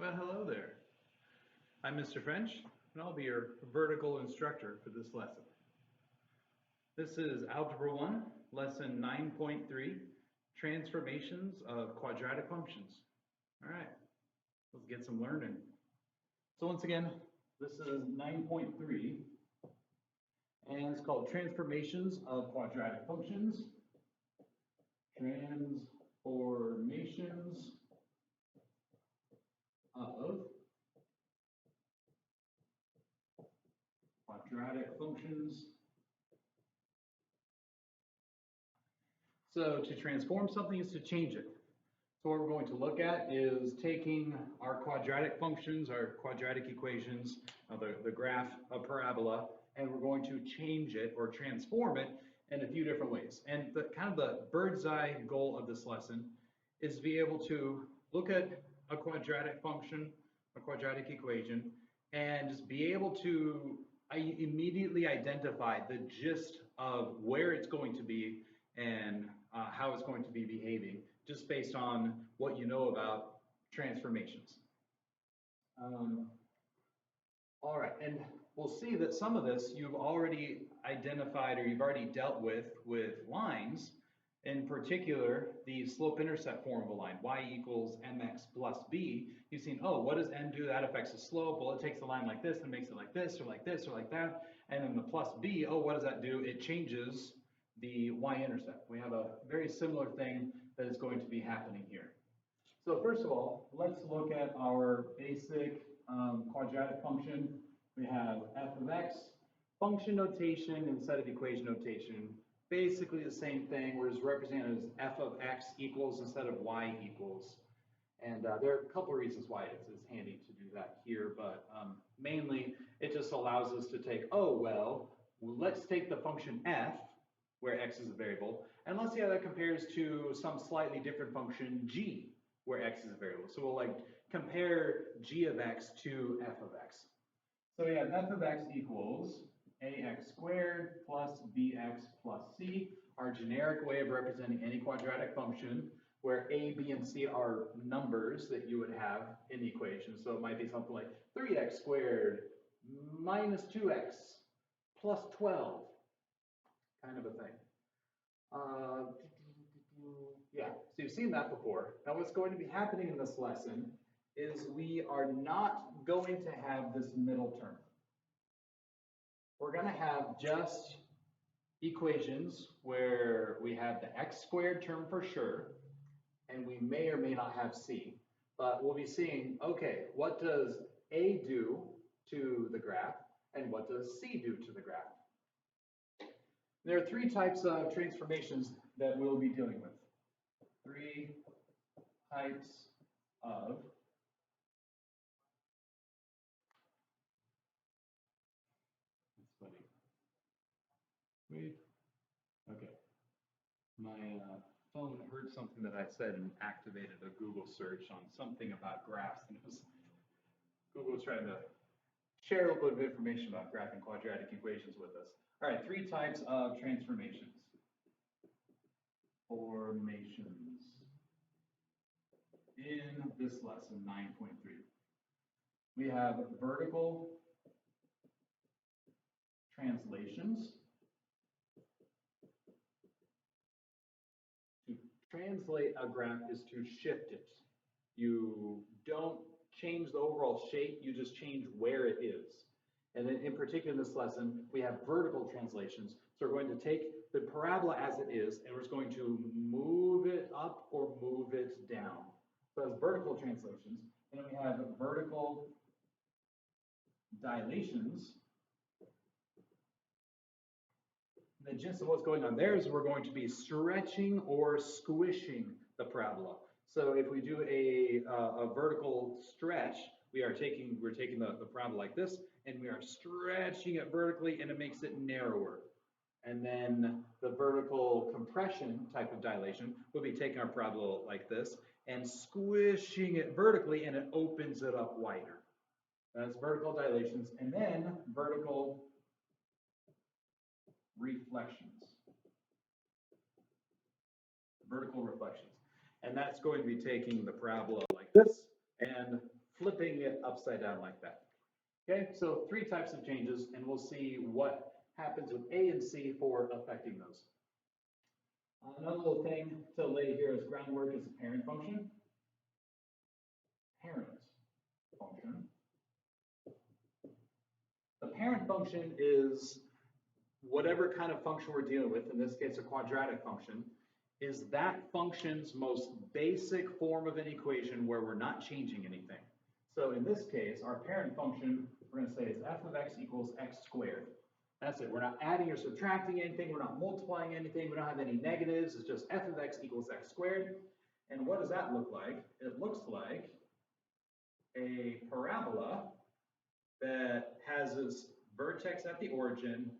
Well, hello there. I'm Mr. French, and I'll be your vertical instructor for this lesson. This is Algebra 1, Lesson 9.3, Transformations of Quadratic Functions. All right, let's get some learning. So once again, this is 9.3, and it's called Transformations of Quadratic Functions. Transformations of quadratic functions. So to transform something is to change it. So what we're going to look at is taking our quadratic functions, our quadratic equations, the graph, a parabola, and we're going to change it or transform it in a few different ways. And the kind of the bird's eye goal of this lesson is to be able to look at a quadratic function, a quadratic equation, and just be able to immediately identify the gist of where it's going to be and how it's going to be behaving, just based on what you know about transformations. All right, and we'll see that some of this you've already identified or you've already dealt with lines. In particular, the slope-intercept form of a line, y equals mx plus b. You've seen, oh, what does n do? That affects the slope. Well, it takes a line like this and makes it like this or like this or like that. And then the plus b, oh, what does that do? It changes the y-intercept. We have a very similar thing that is going to be happening here. So first of all, let's look at our basic quadratic function. We have f of x, function notation instead of equation notation. Basically the same thing, we're just represented as f of x equals instead of y equals. And there are a couple of reasons why it's handy to do that here, but mainly it just allows us to take, oh, well, let's take the function f, where x is a variable, and let's see how that compares to some slightly different function g, where x is a variable. So we'll like compare g of x to f of x. So we have f of x equals ax squared plus bx plus c, our generic way of representing any quadratic function, where a, b, and c are numbers that you would have in the equation. So it might be something like 3x squared minus 2x plus 12, kind of a thing. Yeah, so you've seen that before. Now what's going to be happening in this lesson is we are not going to have this middle term. We're going to have just equations where we have the x squared term for sure, and we may or may not have c. But we'll be seeing, okay, what does a do to the graph, and what does c do to the graph? There are three types of transformations that we'll be dealing with. Three types of Wait. Okay. My phone heard something that I said and activated a Google search on something about graphs, and it was Google was trying to share a little bit of information about graph and quadratic equations with us. All right, three types of transformations. Formations in this lesson 9.3. We have vertical translations. To translate a graph is to shift it. You don't change the overall shape, you just change where it is. And then in particular in this lesson, we have vertical translations. So we're going to take the parabola as it is, and we're just going to move it up or move it down. So that's vertical translations. And then we have vertical dilations. The gist of what's going on there is we're going to be stretching or squishing the parabola. So if we do a vertical stretch, we're taking the parabola like this, and we are stretching it vertically, and it makes it narrower. And then the vertical compression type of dilation will be taking our parabola like this and squishing it vertically, and it opens it up wider. That's vertical dilations. And then vertical reflections. Vertical reflections. And that's going to be taking the parabola like this and flipping it upside down like that. Okay, so three types of changes, and we'll see what happens with A and C for affecting those. Another little thing to lay here as groundwork is the parent function. Parent function. The parent function is whatever kind of function we're dealing with, in this case a quadratic function, is that function's most basic form of an equation where we're not changing anything. So in this case, our parent function, we're going to say is f of x equals x squared. That's it. We're not adding or subtracting anything. We're not multiplying anything. We don't have any negatives. It's just f of x equals x squared. And what does that look like? It looks like a parabola that has its vertex at the origin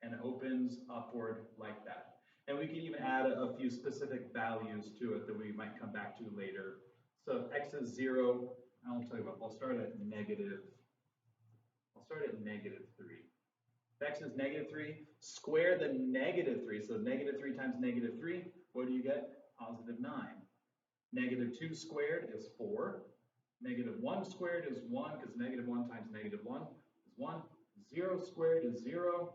and opens upward like that. And we can even add a few specific values to it that we might come back to later. So if x is 0, I'll tell you what, I'll start at negative 3. If x is negative 3, square the negative 3. So negative 3 times negative 3, what do you get? Positive 9. Negative 2 squared is 4. Negative 1 squared is 1, because negative 1 times negative 1 is 1. 0 squared is 0.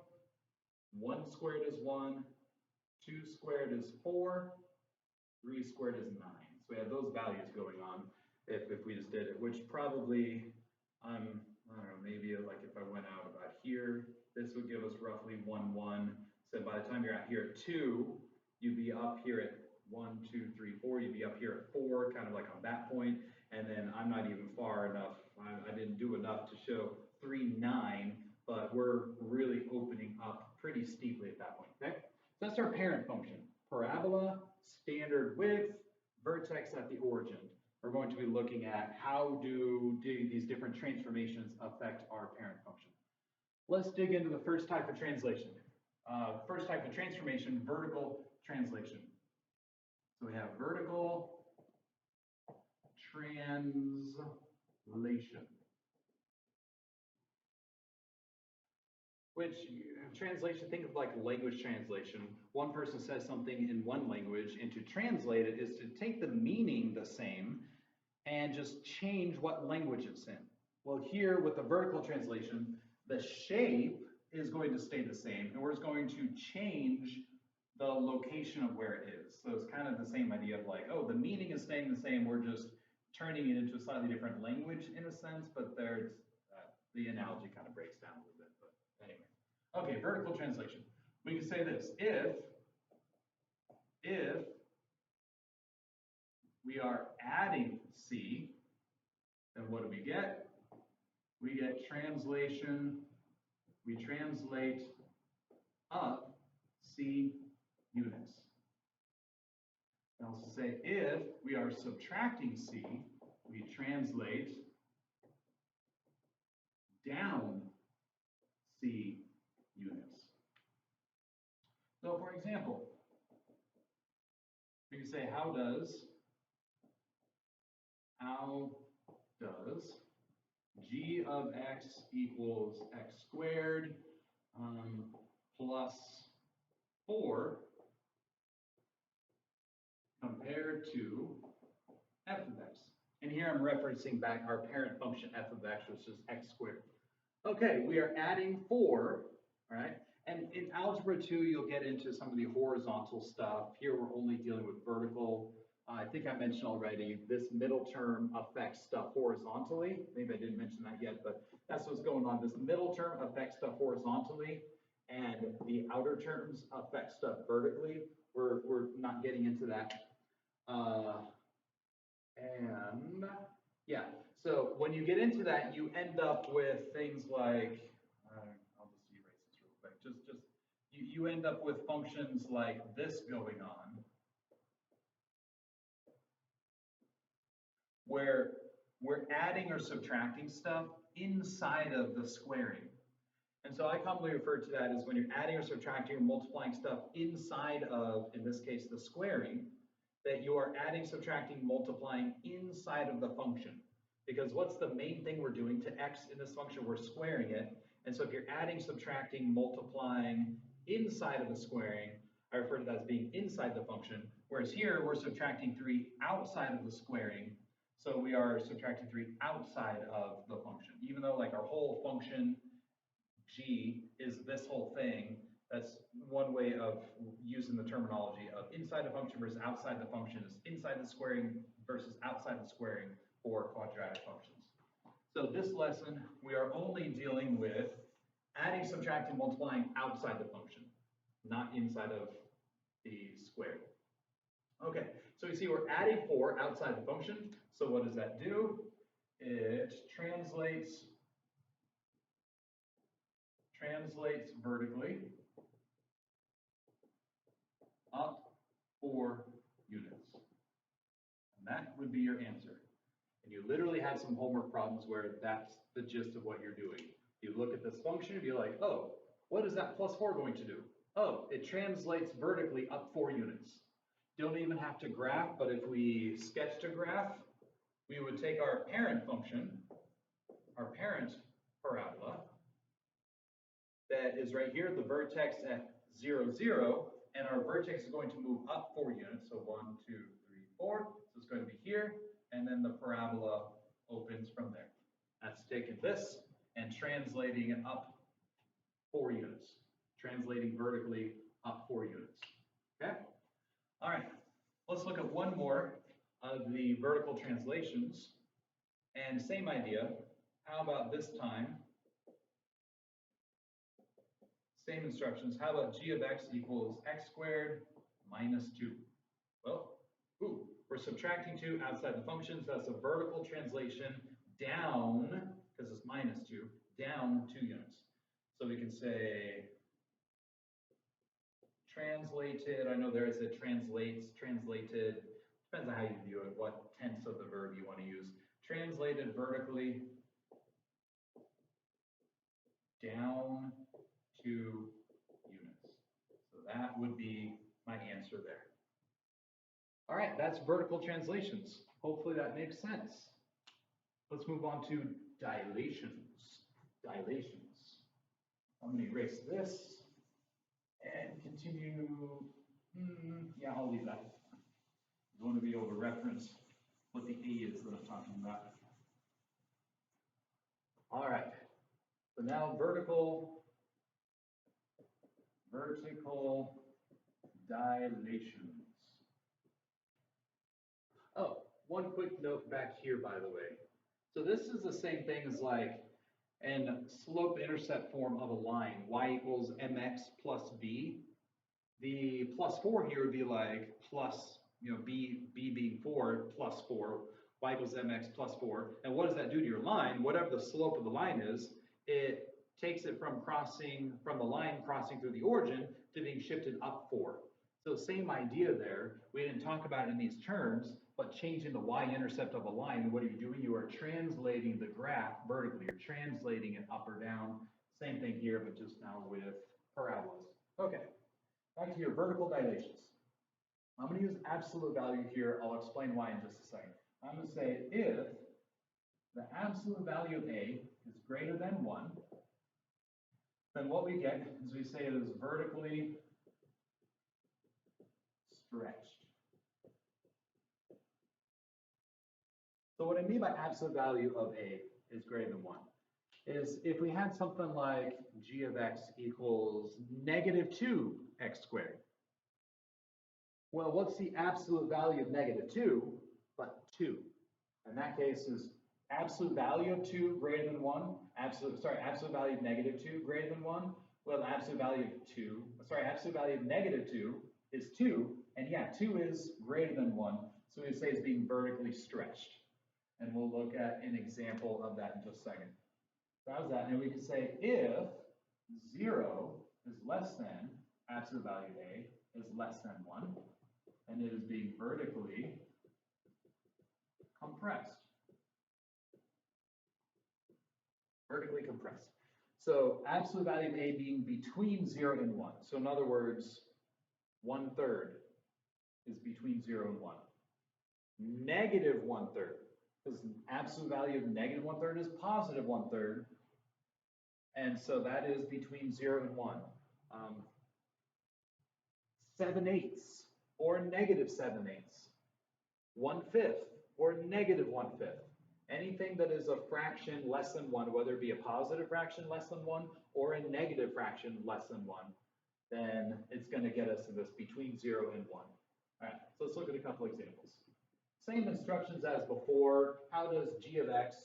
1 squared is 1. 2 squared is 4. 3 squared is 9. So we have those values going on if we just did it, which probably, I don't know, maybe like if I went out about here, this would give us roughly 1, 1. So by the time you're out here at 2, you'd be up here at 1, 2, 3, 4. You'd be up here at 4, kind of like on that point. And then I'm not even far enough. I didn't do enough to show 3, 9, but we're really opening up pretty steeply at that point, okay? So that's our parent function. Parabola, standard width, vertex at the origin. We're going to be looking at how do these different transformations affect our parent function. Let's dig into the first type of translation. First type of transformation, vertical translation. So we have vertical translation. Which translation, think of like language translation. One person says something in one language, and to translate it is to take the meaning the same and just change what language it's in. Well, here with the vertical translation, the shape is going to stay the same, and we're just going to change the location of where it is. So it's kind of the same idea of like, oh, the meaning is staying the same, we're just turning it into a slightly different language in a sense, but there's the analogy kind of breaks down a little bit. But anyway, okay, vertical translation. We can say this: if we are adding C, then what do we get? We get translation. We translate up C units. I also say if we are subtracting C, we translate down C units. So for example, we can say how does g of x equals x squared plus 4 compared to f of x. And here I'm referencing back our parent function f of x, which is x squared. Okay, we are adding 4, all right? And in Algebra 2, you'll get into some of the horizontal stuff. Here we're only dealing with vertical. I think I mentioned already, this middle term affects stuff horizontally. Maybe I didn't mention that yet, but that's what's going on. This middle term affects stuff horizontally, and the outer terms affect stuff vertically. We're not getting into that. And yeah, so when you get into that, you end up with things like, I'll just erase this real quick. You end up with functions like this going on, where we're adding or subtracting stuff inside of the squaring. And so I commonly refer to that as when you're adding or subtracting or multiplying stuff inside of, in this case, the squaring, that you are adding, subtracting, multiplying inside of the function. Because what's the main thing we're doing to x in this function? We're squaring it. And so if you're adding, subtracting, multiplying inside of the squaring, I refer to that as being inside the function. Whereas here, we're subtracting 3 outside of the squaring. So we are subtracting 3 outside of the function. Even though like our whole function g is this whole thing, that's one way of using the terminology of inside the function versus outside the function is inside the squaring versus outside the squaring for quadratic functions. So this lesson, we are only dealing with adding, subtracting, multiplying outside the function, not inside of the square. Okay, so we see we're adding 4 outside the function. So what does that do? It translates vertically up 4 units. And that would be your answer. And you literally have some homework problems where that's the gist of what you're doing. You look at this function and be like, oh, what is that plus 4 going to do? Oh, it translates vertically up 4 units. Don't even have to graph, but if we sketched a graph, we would take our parent function, our parent parabola, that is right here, the vertex at 0, 0, and our vertex is going to move up 4 units, so 1, 2, 3, 4, so it's going to be here, and then the parabola opens from there. That's taking this and translating it up 4 units, translating vertically up 4 units, okay? All right, let's look at one more of the vertical translations, and same idea. How about this time? Same instructions. How about g of x equals x squared minus 2? Well, we're subtracting 2 outside the function, so that's a vertical translation down, because it's minus 2, down 2 units. So we can say translated, I know there is a translates, translated, depends on how you view it, what tense of the verb you want to use. Translated vertically down 2 units. So that would be my answer there. All right, that's vertical translations. Hopefully that makes sense. Let's move on to dilations. Dilations. I'm going to erase this and continue. Yeah, I'll leave that. You want to be able to reference what the A is that I'm talking about. All right. So now vertical dilations. Oh, one quick note back here, by the way. So this is the same thing as like in slope-intercept form of a line, y equals mx plus b. The plus 4 here would be like plus, b being 4 plus 4, y equals mx plus 4. And what does that do to your line? Whatever the slope of the line is, it takes it from the line crossing through the origin to being shifted up 4. So same idea there. We didn't talk about it in these terms, but changing the y-intercept of a line, what are you doing? You are translating the graph vertically. You're translating it up or down. Same thing here, but just now with parabolas. Okay, back to your vertical dilations. I'm going to use absolute value here. I'll explain why in just a second. I'm going to say if the absolute value of A is greater than 1, then what we get is we say it is vertically stretched. So what I mean by absolute value of A is greater than 1 is if we had something like g of x equals negative 2x squared. Well, what's the absolute value of negative 2 but 2? In that case is absolute value of 2 greater than 1, absolute value of negative 2 greater than 1. Well, absolute value of negative 2 is 2, and yeah, 2 is greater than 1, so we would say it's being vertically stretched. And we'll look at an example of that in just a second. So how's that? And we can say if 0 is less than absolute value of A is less than 1, and it is being vertically compressed. Vertically compressed. So absolute value of A being between 0 and 1. So in other words, 1/3 is between 0 and 1. Negative 1/3, because the absolute value of negative 1/3 is positive 1/3. And so that is between 0 and 1. 7/8 or negative 7/8. 1/5 or negative 1/5. Anything that is a fraction less than 1, whether it be a positive fraction less than 1 or a negative fraction less than 1, then it's going to get us to this between 0 and 1. All right, so let's look at a couple examples. Same instructions as before. How does g of x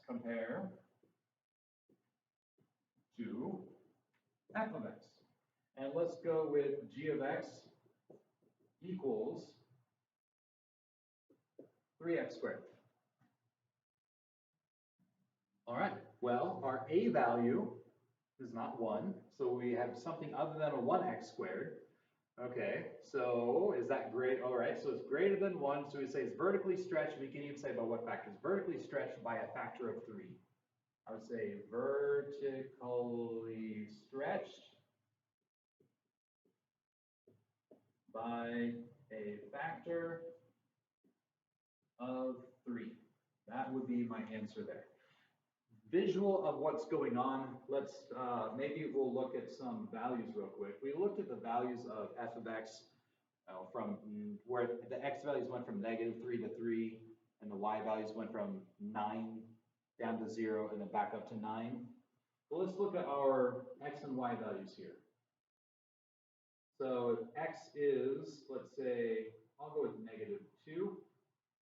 compare to f of x? And let's go with g of x equals 3x squared. All right, well, our a value is not 1, so we have something other than a 1x squared. Okay, so is that great? All right, so it's greater than 1, so we say it's vertically stretched. We can even say by what factor? It's vertically stretched by a factor of 3. I would say vertically stretched by a factor of 3. That would be my answer there. Visual of what's going on, let's maybe we'll look at some values real quick. We looked at the values of f of x from where the x values went from -3 to 3, and the y values went from 9 down to 0 and then back up to 9. So let's look at our x and y values here. So x is, let's say, I'll go with -2.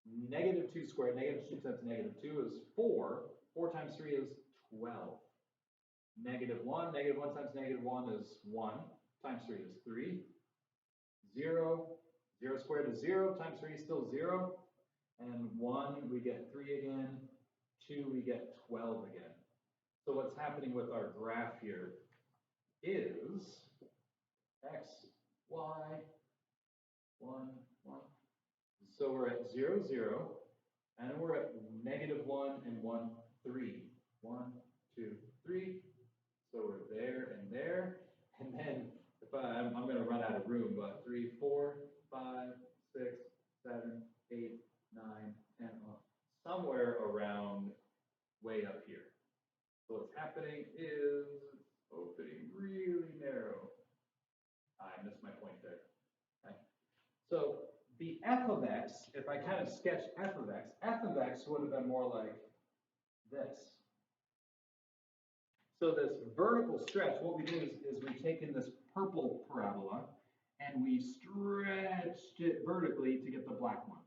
-2 squared, -2 times -2 is 4. 4 times 3 is 12. -1 times -1 is 1. Times 3 is 3. 0 squared is 0. Times 3 is still 0. And 1, we get 3 again. 2, we get 12 again. So what's happening with our graph here is x, y, 1, 1. So we're at 0, 0. And we're at -1 and 1, 3. 1, 2, 3. So we're there and there. And then if I'm going to run out of room, but 3, 4, 5, 6, 7, 8, 9, 10, somewhere around way up here. So what's happening is opening really narrow. I missed my point there. Okay. So the f of x, if I kind of sketch f of x would have been more like this. So this vertical stretch, what we do is we've taken this purple parabola and we stretched it vertically to get the black one.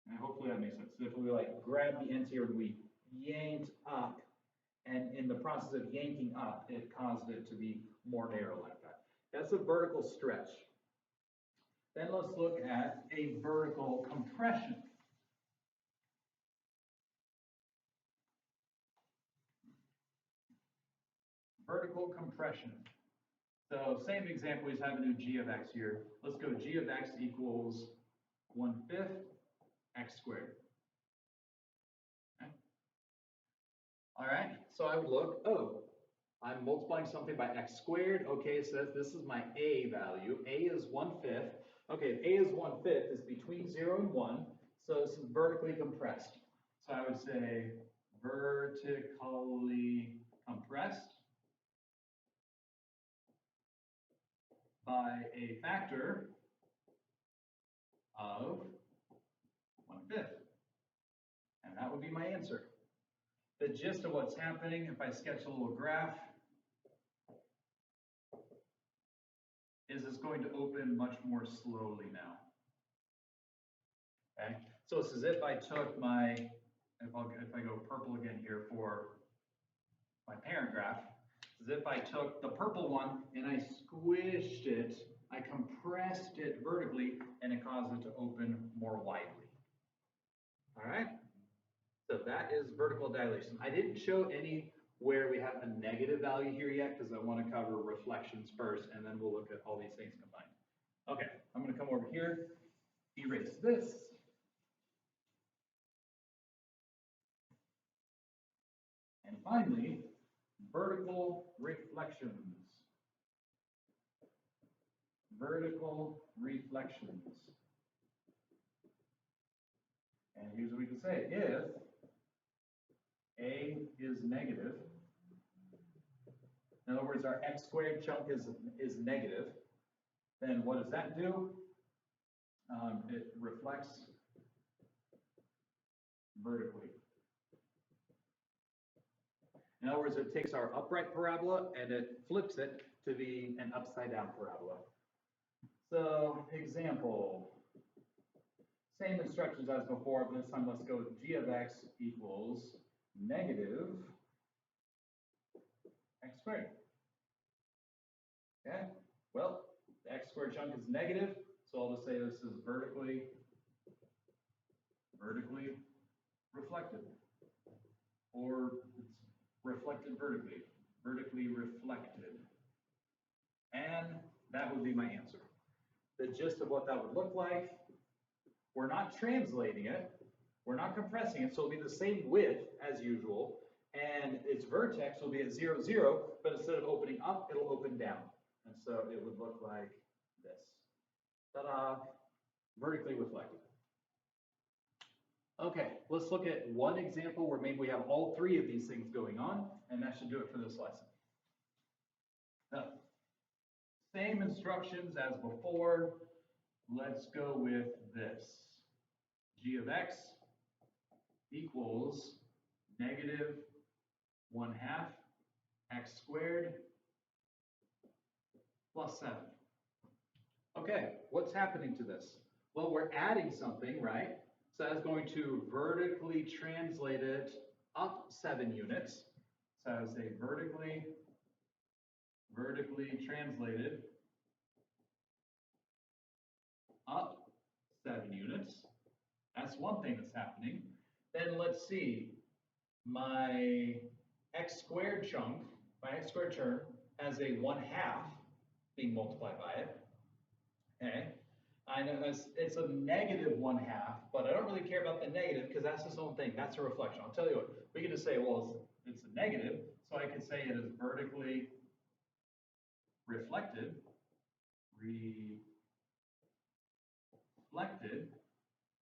And hopefully that makes sense. So if we like grab the ends here and we yanked up, and in the process of yanking up, it caused it to be more narrow like that. That's a vertical stretch. Then let's look at a vertical compression. Vertical compression. So same example, we just have a new g of x here. Let's go g of x equals 1/5 x squared. Okay. All right, so I would look, oh, I'm multiplying something by x squared. Okay, so this is my a value. A is 1/5. Okay, if a is 1/5, it's between 0 and 1, so this is vertically compressed. So I would say vertically compressed by a factor of 1/5. And that would be my answer. The gist of what's happening, if I sketch a little graph, is it's going to open much more slowly now. Okay, so it's as if I took my, if I go purple again here for my parent graph, it's as if I took the purple one and I squished it, I compressed it vertically, and it caused it to open more widely. All right, so that is vertical dilation. I didn't show any where we have a negative value here yet because I want to cover reflections first, and then we'll look at all these things combined. Okay, I'm going to come over here, erase this. And finally, vertical reflections. Vertical reflections. And here's what we can say. If a is negative, in other words, our x squared chunk is negative, then what does that do? It reflects vertically. In other words, it takes our upright parabola and it flips it to be an upside down parabola. So, example, same instructions as before, but this time let's go with g of x equals negative x squared. Okay, well, the x squared chunk is negative, so I'll just say this is vertically reflected, or it's reflected vertically reflected. And that would be my answer. The gist of what that would look like, we're not translating it, we're not compressing it, so it'll be the same width as usual, and its vertex will be at 0, 0, but instead of opening up, it'll open down. And so it would look like this. Ta-da! Vertically reflected. Okay, let's look at one example where maybe we have all three of these things going on, and that should do it for this lesson. Same instructions as before. Let's go with this. G of x equals negative 1/2 x squared plus 7. Okay, what's happening to this? Well, we're adding something, right? So that's going to vertically translate it up 7 units. So I would say vertically translated up 7 units. That's one thing that's happening. Then let's see, my x squared chunk, my x squared term has a 1/2 being multiplied by it. Okay, I know it's a negative 1/2, but I don't really care about the negative because that's its own thing. That's a reflection. I'll tell you what, we can just say, well, it's a negative, so I could say it is vertically reflected,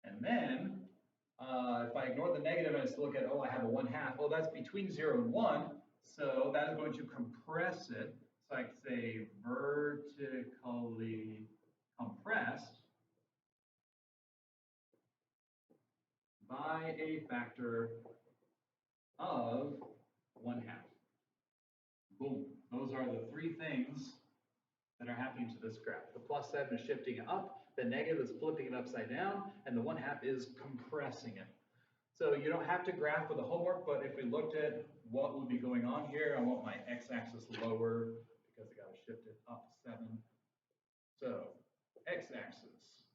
and then if I ignore the negative and I just look at, oh, I have a 1/2, well, that's between 0 and 1, so that is going to compress it. So I could say vertically compressed by a factor of 1/2. Boom. Those are the three things that are happening to this graph. The plus 7 is shifting it up, the negative is flipping it upside down, and the 1/2 is compressing it. So you don't have to graph with the homework, but if we looked at what would be going on here, I want my x-axis lower because I got to shift it up 7. So x-axis,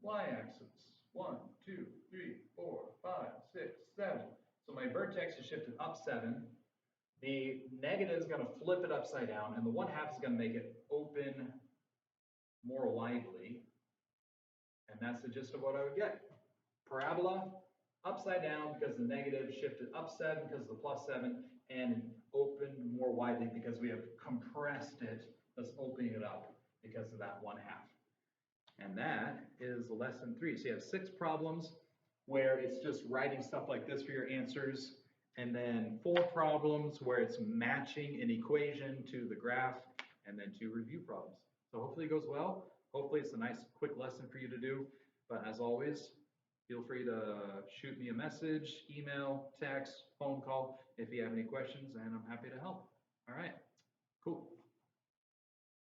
y-axis, 1, 2, 3, 4, 5, 6, 7. So my vertex is shifted up 7. The negative is going to flip it upside down, and the 1/2 is going to make it open more widely. And that's the gist of what I would get. Parabola, upside down because the negative shifted up 7 because of the plus 7, and opened more widely because we have compressed it, thus opening it up because of that 1/2. And that is lesson 3. So you have 6 problems where it's just writing stuff like this for your answers, and then 4 problems where it's matching an equation to the graph, and then 2 review problems. So hopefully it goes well. Hopefully it's a nice quick lesson for you to do. But as always, feel free to shoot me a message, email, text, phone call if you have any questions, and I'm happy to help. All right, cool.